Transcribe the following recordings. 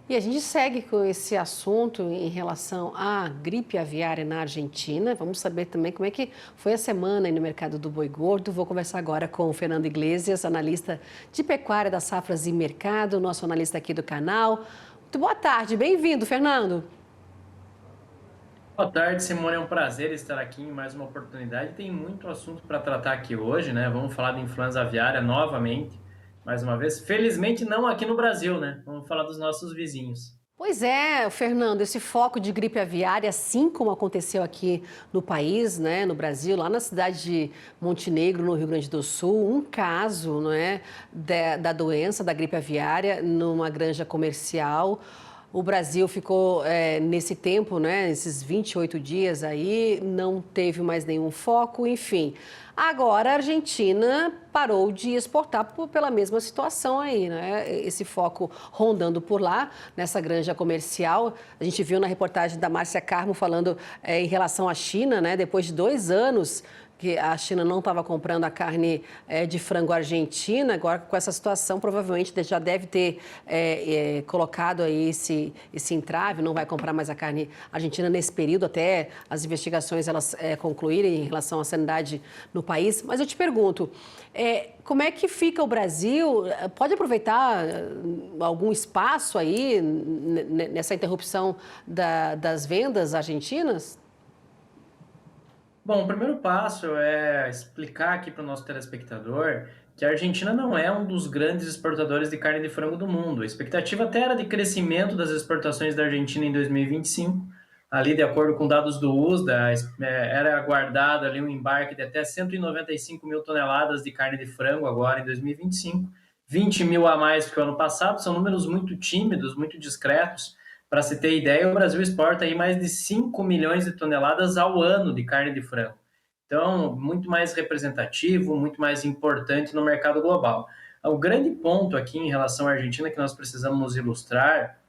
E a gente segue com esse assunto em relação à gripe aviária na Argentina. Vamos saber também como é que foi a semana aí no mercado do boi gordo. Vou conversar agora com o Fernando Iglesias, analista de pecuária das safras e mercado, nosso analista aqui do canal. Muito boa tarde, bem-vindo, Fernando. Boa tarde, Simone. É um prazer estar aqui em mais uma oportunidade. Tem muito assunto para tratar aqui hoje, né? Vamos falar de influenza aviária novamente, mais uma vez. Felizmente não aqui no Brasil, né? Vamos falar dos nossos vizinhos. Pois é, Fernando, esse foco de gripe aviária, assim como aconteceu aqui no país, né, no Brasil, lá na cidade de Montenegro, no Rio Grande do Sul, um caso, não é, da doença, da gripe aviária, numa granja comercial. O Brasil ficou, nesse tempo, né, esses 28 dias aí, não teve mais nenhum foco, enfim. Agora a Argentina parou de exportar pela mesma situação aí, né? Esse foco rondando por lá, nessa granja comercial. A gente viu na reportagem da Márcia Carmo falando em relação à China, né? Depois de 2 anos que a China não estava comprando a carne de frango argentina, agora com essa situação provavelmente já deve ter colocado aí esse entrave, não vai comprar mais a carne argentina nesse período até as investigações elas concluírem em relação à sanidade no país. Mas eu te pergunto, como é que fica o Brasil? Pode aproveitar algum espaço aí nessa interrupção das vendas argentinas? Bom, o primeiro passo é explicar aqui para o nosso telespectador que a Argentina não é um dos grandes exportadores de carne de frango do mundo. A expectativa até era de crescimento das exportações da Argentina em 2025. Ali, de acordo com dados do USDA, era aguardado ali um embarque de até 195 mil toneladas de carne de frango agora em 2025, 20 mil a mais que o ano passado. São números muito tímidos, muito discretos. Para se ter ideia, o Brasil exporta aí mais de 5 milhões de toneladas ao ano de carne de frango. Então, muito mais representativo, muito mais importante no mercado global. O grande ponto aqui em relação à Argentina que nós precisamos ilustrar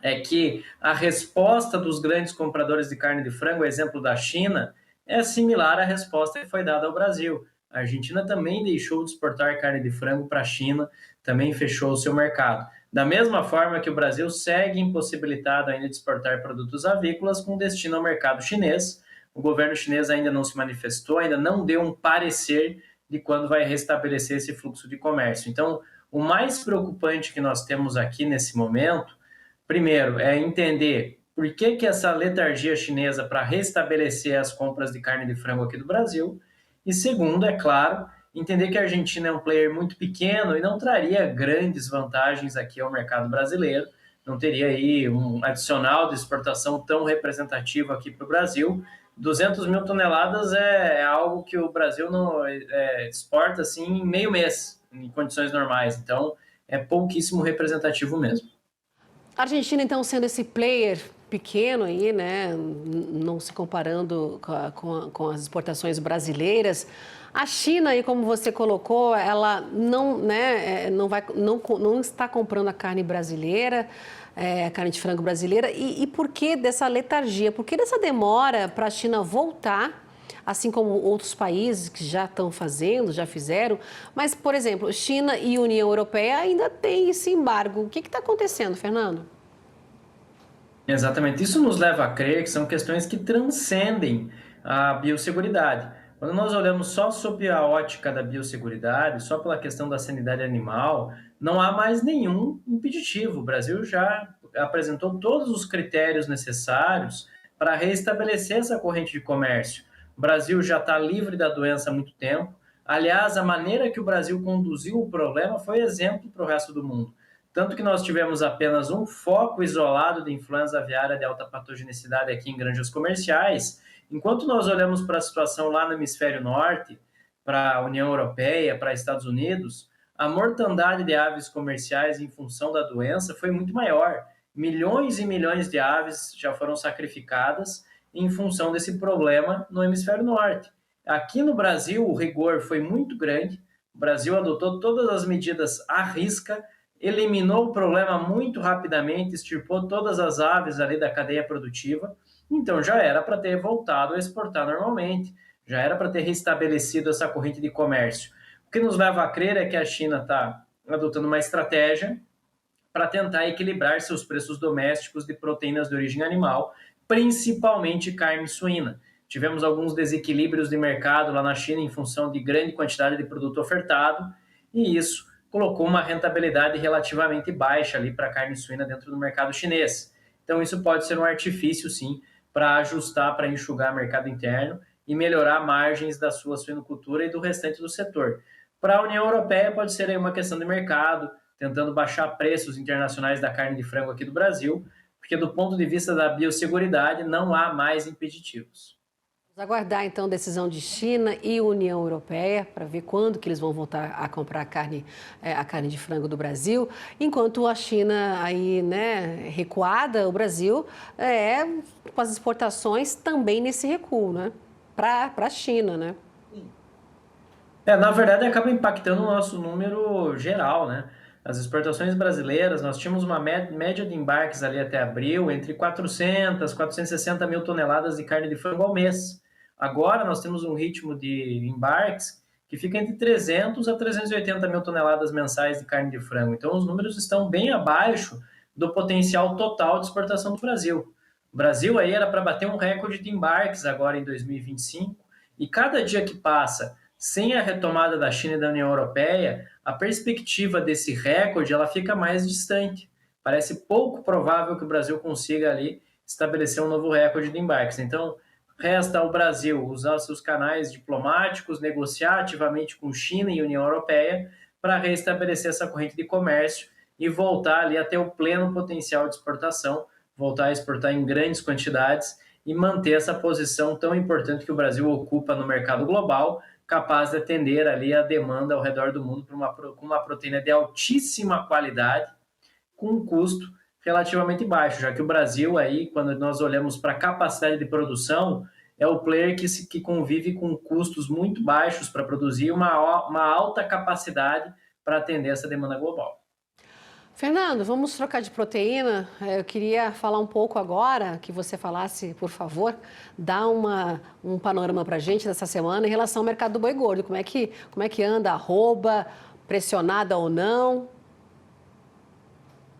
é que a resposta dos grandes compradores de carne de frango, exemplo da China, é similar à resposta que foi dada ao Brasil. A Argentina também deixou de exportar carne de frango para a China, também fechou o seu mercado. Da mesma forma que o Brasil segue impossibilitado ainda de exportar produtos avícolas com destino ao mercado chinês, o governo chinês ainda não se manifestou, ainda não deu um parecer de quando vai restabelecer esse fluxo de comércio. Então, o mais preocupante que nós temos aqui nesse momento, primeiro, é entender por que essa letargia chinesa para restabelecer as compras de carne de frango aqui do Brasil. E segundo, é claro, entender que a Argentina é um player muito pequeno e não traria grandes vantagens aqui ao mercado brasileiro, não teria aí um adicional de exportação tão representativo aqui para o Brasil. 200 mil toneladas é algo que o Brasil não exporta assim em meio mês, em condições normais. Então, é pouquíssimo representativo mesmo. A Argentina, então, sendo esse player pequeno aí, né, não se comparando com as exportações brasileiras, a China, aí, como você colocou, ela não, né, não está comprando a carne brasileira, a carne de frango brasileira. E por que dessa letargia? Por que dessa demora para a China voltar? Assim como outros países que já estão fazendo, já fizeram. Mas, por exemplo, China e União Europeia ainda têm esse embargo. O que está acontecendo, Fernando? Exatamente. Isso nos leva a crer que são questões que transcendem a biosseguridade. Quando nós olhamos só sob a ótica da biosseguridade, só pela questão da sanidade animal, não há mais nenhum impeditivo. O Brasil já apresentou todos os critérios necessários para restabelecer essa corrente de comércio. O Brasil já está livre da doença há muito tempo. Aliás, a maneira que o Brasil conduziu o problema foi exemplo para o resto do mundo. Tanto que nós tivemos apenas um foco isolado de influenza aviária de alta patogenicidade aqui em granjas comerciais, enquanto nós olhamos para a situação lá no hemisfério norte, para a União Europeia, para Estados Unidos, a mortandade de aves comerciais em função da doença foi muito maior. Milhões e milhões de aves já foram sacrificadas em função desse problema no hemisfério norte. Aqui no Brasil, o rigor foi muito grande, o Brasil adotou todas as medidas à risca, eliminou o problema muito rapidamente, extirpou todas as aves ali da cadeia produtiva, então já era para ter voltado a exportar normalmente, já era para ter restabelecido essa corrente de comércio. O que nos leva a crer é que a China está adotando uma estratégia para tentar equilibrar seus preços domésticos de proteínas de origem animal, principalmente carne suína. Tivemos alguns desequilíbrios de mercado lá na China em função de grande quantidade de produto ofertado, e isso colocou uma rentabilidade relativamente baixa ali para a carne suína dentro do mercado chinês. Então, isso pode ser um artifício, sim, para ajustar, para enxugar o mercado interno e melhorar margens da sua suinocultura e do restante do setor. Para a União Europeia, pode ser aí uma questão de mercado, tentando baixar preços internacionais da carne de frango aqui do Brasil, porque do ponto de vista da biosseguridade, não há mais impeditivos. Vamos aguardar então a decisão de China e União Europeia para ver quando que eles vão voltar a comprar a carne de frango do Brasil. Enquanto a China aí, né, recuada, o Brasil com as exportações também nesse recuo, né, para a China, né? Na verdade, acaba impactando o nosso número geral, né? As exportações brasileiras, nós tínhamos uma média de embarques ali até abril, entre 400, 460 mil toneladas de carne de frango ao mês. Agora nós temos um ritmo de embarques que fica entre 300 a 380 mil toneladas mensais de carne de frango. Então, os números estão bem abaixo do potencial total de exportação do Brasil. O Brasil aí era para bater um recorde de embarques agora em 2025, e cada dia que passa sem a retomada da China e da União Europeia, a perspectiva desse recorde ela fica mais distante. Parece pouco provável que o Brasil consiga ali estabelecer um novo recorde de embarques. Então, resta ao Brasil usar seus canais diplomáticos, negociar ativamente com China e União Europeia para restabelecer essa corrente de comércio e voltar ali a ter o pleno potencial de exportação, voltar a exportar em grandes quantidades e manter essa posição tão importante que o Brasil ocupa no mercado global, capaz de atender ali a demanda ao redor do mundo com uma proteína de altíssima qualidade, com um custo relativamente baixo, já que o Brasil aí, quando nós olhamos para a capacidade de produção, é o player que convive com custos muito baixos para produzir uma alta capacidade para atender essa demanda global. Fernando, vamos trocar de proteína. Eu queria falar um pouco agora, que você falasse, por favor, dá um panorama para a gente dessa semana em relação ao mercado do boi gordo. Como é que anda, arroba, pressionada ou não?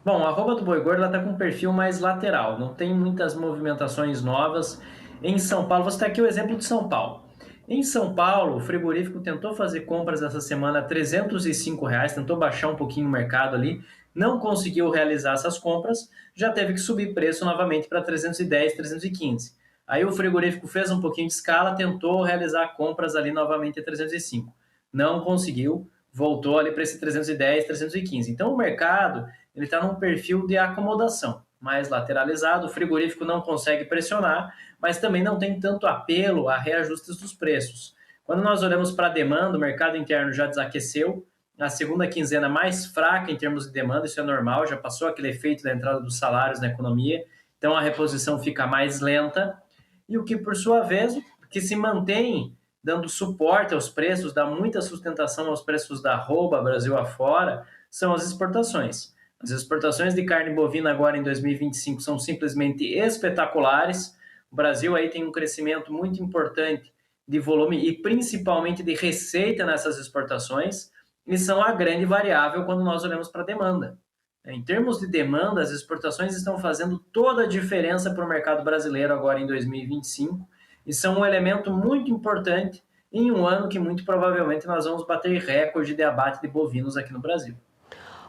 Bom, a arroba do boi gordo está com um perfil mais lateral, não tem muitas movimentações novas. Em São Paulo, vou citar aqui o exemplo de São Paulo. Em São Paulo, o frigorífico tentou fazer compras essa semana a R$ 305, tentou baixar um pouquinho o mercado ali, não conseguiu realizar essas compras, já teve que subir preço novamente para 310, 315. Aí o frigorífico fez um pouquinho de escala, tentou realizar compras ali novamente a 305. Não conseguiu, voltou ali para esse 310, 315. Então o mercado ele está num perfil de acomodação, mais lateralizado, o frigorífico não consegue pressionar, mas também não tem tanto apelo a reajustes dos preços. Quando nós olhamos para a demanda, o mercado interno já desaqueceu, a segunda quinzena mais fraca em termos de demanda, isso é normal, já passou aquele efeito da entrada dos salários na economia, então a reposição fica mais lenta, e o que por sua vez, que se mantém dando suporte aos preços, dá muita sustentação aos preços da arroba Brasil afora, são as exportações. As exportações de carne bovina agora em 2025 são simplesmente espetaculares. O Brasil aí tem um crescimento muito importante de volume e principalmente de receita nessas exportações, e são a grande variável quando nós olhamos para a demanda. Em termos de demanda, as exportações estão fazendo toda a diferença para o mercado brasileiro agora em 2025 e são um elemento muito importante em um ano que muito provavelmente nós vamos bater recorde de abate de bovinos aqui no Brasil.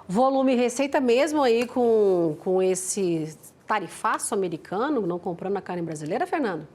Volume e receita mesmo aí com esse tarifaço americano, não comprando a carne brasileira, Fernando?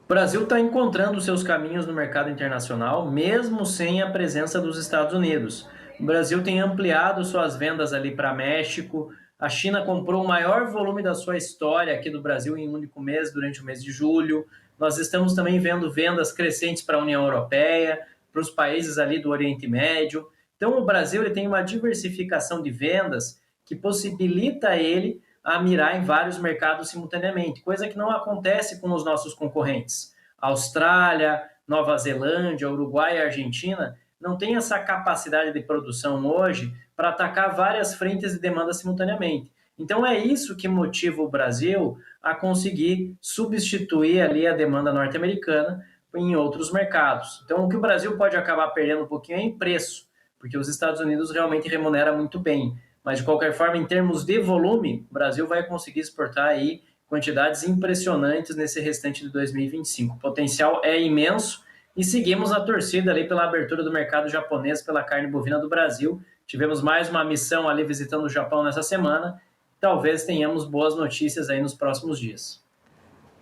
O Brasil está encontrando seus caminhos no mercado internacional, mesmo sem a presença dos Estados Unidos. O Brasil tem ampliado suas vendas ali para México. A China comprou o maior volume da sua história aqui do Brasil em um único mês, durante o mês de julho. Nós estamos também vendo vendas crescentes para a União Europeia, para os países ali do Oriente Médio. Então, o Brasil ele tem uma diversificação de vendas que possibilita ele a mirar em vários mercados simultaneamente, coisa que não acontece com os nossos concorrentes. Austrália, Nova Zelândia, Uruguai e Argentina não têm essa capacidade de produção hoje para atacar várias frentes de demanda simultaneamente. Então é isso que motiva o Brasil a conseguir substituir ali a demanda norte-americana em outros mercados. Então o que o Brasil pode acabar perdendo um pouquinho é em preço, porque os Estados Unidos realmente remunera muito bem. Mas, de qualquer forma, em termos de volume, o Brasil vai conseguir exportar aí quantidades impressionantes nesse restante de 2025. O potencial é imenso e seguimos a torcida ali pela abertura do mercado japonês pela carne bovina do Brasil. Tivemos mais uma missão ali visitando o Japão nessa semana. Talvez tenhamos boas notícias aí nos próximos dias.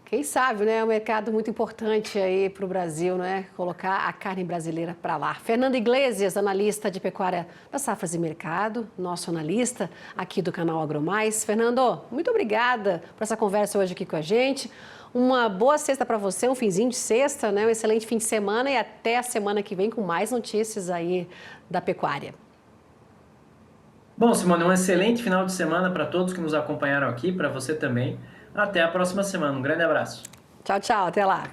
Quem sabe, né? É um mercado muito importante aí para o Brasil, né? Colocar a carne brasileira para lá. Fernando Iglesias, analista de pecuária da Safras e Mercado, nosso analista aqui do canal AgroMais. Fernando, muito obrigada por essa conversa hoje aqui com a gente. Uma boa sexta para você, um finzinho de sexta, né? Um excelente fim de semana e até a semana que vem com mais notícias aí da pecuária. Bom, Simone, um excelente final de semana para todos que nos acompanharam aqui, para você também. Até a próxima semana. Um grande abraço. Tchau, tchau, até lá.